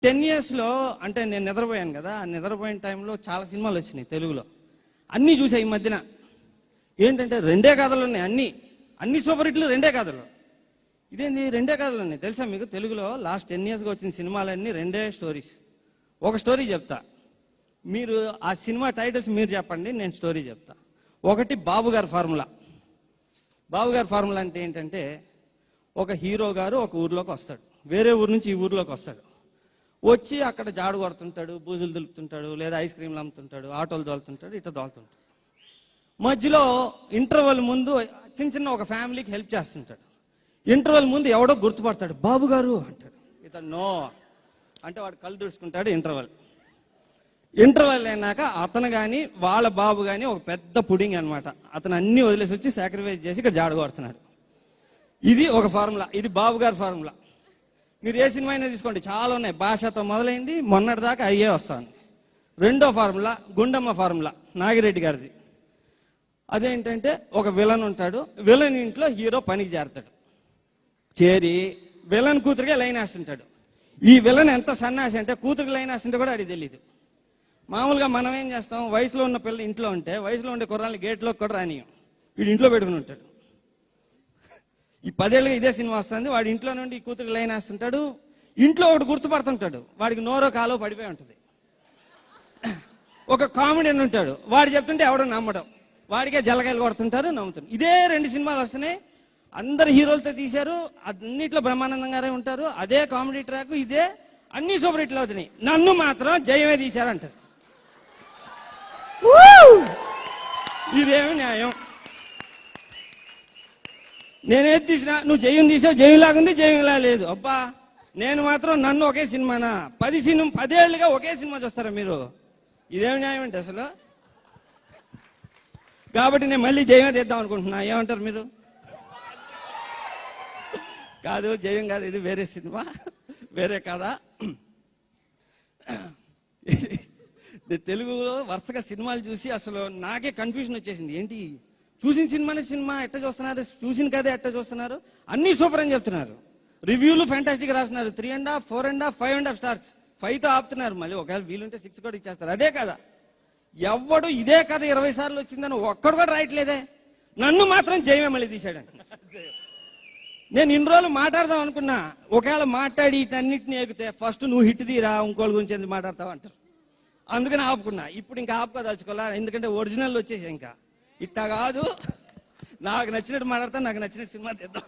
10 yearsలో అంటే నేను నిద్రపోయాను కదా, ఆ నిద్రపోయిన టైంలో చాలా సినిమాలు వచ్చినాయి తెలుగులో. అన్నీ చూసాయి ఈ మధ్యన. ఏంటంటే 2 కథలు ఉన్నాయి, అన్ని సూపర్ హిట్లు 2 కథలు. ఇదేంటి 2 కథలు ఉన్నాయి తెలుసా మీకు? తెలుగులో లాస్ట్ 10 yearsగా వచ్చిన సినిమాలన్నీ 2 స్టోరీస్. ఒక స్టోరీ చెప్తా, మీరు ఆ సినిమా టైటిల్స్ మీరు చెప్పండి, నేను స్టోరీ చెప్తా. ఒకటి బాబుగారి ఫార్ములా. బాబుగారి ఫార్ములా అంటే ఏంటంటే, ఒక హీరో గారు ఒక ఊర్లోకి వస్తాడు, వేరే ఊరు నుంచి ఈ ఊర్లోకి వస్తాడు. వచ్చి అక్కడ జాడు కొడుతుంటాడు, బూజులు దులుపుతుంటాడు, లేదా ఐస్ క్రీమ్లు అమ్ముతుంటాడు, ఆటోలు దోలుతుంటాడు, ఇట్లా దోలుతుంటాడు. మధ్యలో ఇంటర్వెల్ ముందు చిన్న ఒక ఫ్యామిలీకి హెల్ప్ చేస్తుంటాడు. ఇంటర్వెల్ ముందు ఎవడో గుర్తుపడతాడు, బాబు గారు అంటాడు. ఇతను నో అంటే వాడు కళ్ళు దుడుచుకుంటాడు. ఇంటర్వెల్ అయినాక అతను కానీ వాళ్ళ బాబు కానీ ఒక పెద్ద పుడింగ్ అనమాట. అతను అన్ని వదిలేసి వచ్చి సాక్రిఫైస్ చేసి ఇక్కడ జాడు కొడుతున్నాడు. ఇది ఒక ఫార్ములా, ఇది బాబు గారి ఫార్ములా. మీరు ఏ సినిమా అయినా తీసుకోండి, చాలా ఉన్నాయి. భాషతో మొదలైంది, మొన్నటి దాకా అయ్యే వస్తాను. రెండో ఫార్ములా గుండమ్మ ఫార్ములా, నాగిరెడ్డి గారిది. అదేంటంటే, ఒక విలన్ ఉంటాడు, విలన్ ఇంట్లో హీరో పనికి చేరతాడు. చేరి విలన్ కూతురికే లైన్ వేస్తుంటాడు. ఈ విలన్ ఎంత సన్నాసి అంటే కూతురికి లైన్ వేస్తుంటే కూడా అడిగి తెలియదు. మామూలుగా మనం ఏం చేస్తాం, వయసులో ఉన్న పిల్ల ఇంట్లో ఉంటే వయసులో ఉండే కుర్రాళ్ళని గేట్లోకి కూడా రానియం, వీడు ఇంట్లో పెట్టుకుని ఉంటాడు. ఈ 10 ఏళ్ళుగా ఇదే సినిమా వస్తుంది. వాడి ఇంట్లో నుండి ఈ కూతురికి లైన్ వేస్తుంటాడు. ఇంట్లో ఒకటి గుర్తుపడుతుంటాడు, వాడికి నోరో కాలో పడిపోయి ఉంటుంది. ఒక కామెడియన్ ఉంటాడు, వాడు చెప్తుంటే ఎవడో నమ్మడం, వాడికే జలకాయలు కొడుతుంటారు, నమ్ముతారు. ఇదే 2 సినిమాలు వస్తున్నాయి, అందరు హీరోలతో తీశారు, అన్నిట్లో బ్రహ్మానందం గారే ఉంటారు, అదే కామెడీ ట్రాక్, ఇదే అన్ని సూపర్ హిట్లు అవుతున్నాయి. నన్ను మాత్రం జయమే తీశారంటారు. ఇదేమి న్యాయం? నేనేది తీసినా నువ్వు జయం తీసావు, జయంలాగుంది, జయంలా లేదు. అబ్బా, నేను మాత్రం నన్ను ఒకే సినిమానా? 10 ఏళ్ళుగా ఒకే సినిమా చూస్తారా మీరు? ఇదేమి న్యాయం అంటే అసలు? కాబట్టి నేను మళ్ళీ జయమే తీద్దాం అనుకుంటున్నా. ఏమంటారు మీరు? కాదు, జయం కాదు, ఇది వేరే సినిమా, వేరే కదా. తెలుగులో వరుసగా సినిమాలు చూసి అసలు నాకే కన్ఫ్యూజన్ వచ్చేసింది. ఏంటి చూసిన సినిమా ఎట్ట చూస్తున్నారు, చూసిన కదే ఎట్ట చూస్తున్నారు, అన్ని సూపర్ అని చెప్తున్నారు, రివ్యూలు ఫ్యాంటాస్టిక్ రాస్తున్నారు. 3.5, 4.5, 5.5 స్టార్స్, 5తో ఆపుతున్నారు. మళ్ళీ ఒకవేళ వీలుంటే 6 కూడా ఇచ్చేస్తారు. అదే కదా, ఎవడు ఇదే కథ 20 సార్లు వచ్చిందని ఒక్కడు కూడా రాయట్లేదే. నన్ను మాత్రం జయమే మళ్ళీ తీసాడండి. నేను ఇన్ని రోజులు మాట్లాడదాం అనుకున్నా, ఒకవేళ మాట్లాడి ఇటన్నిటిని ఎగితే ఫస్ట్ నువ్వు హిట్ తీరా, ఇంకోళ్ళ గురించి ఎందుకు మాట్లాడతావు అంటారు. అందుకని ఆపుకున్నా. ఇప్పుడు ఇంకా ఆపుకోదలుచుకోవాలా, ఎందుకంటే ఒరిజినల్ వచ్చేసి ఇంకా ఇట్టా కాదు, నాకు నచ్చినట్టు మాట్లాడతా, నాకు నచ్చినట్టు సినిమా తీద్దాం.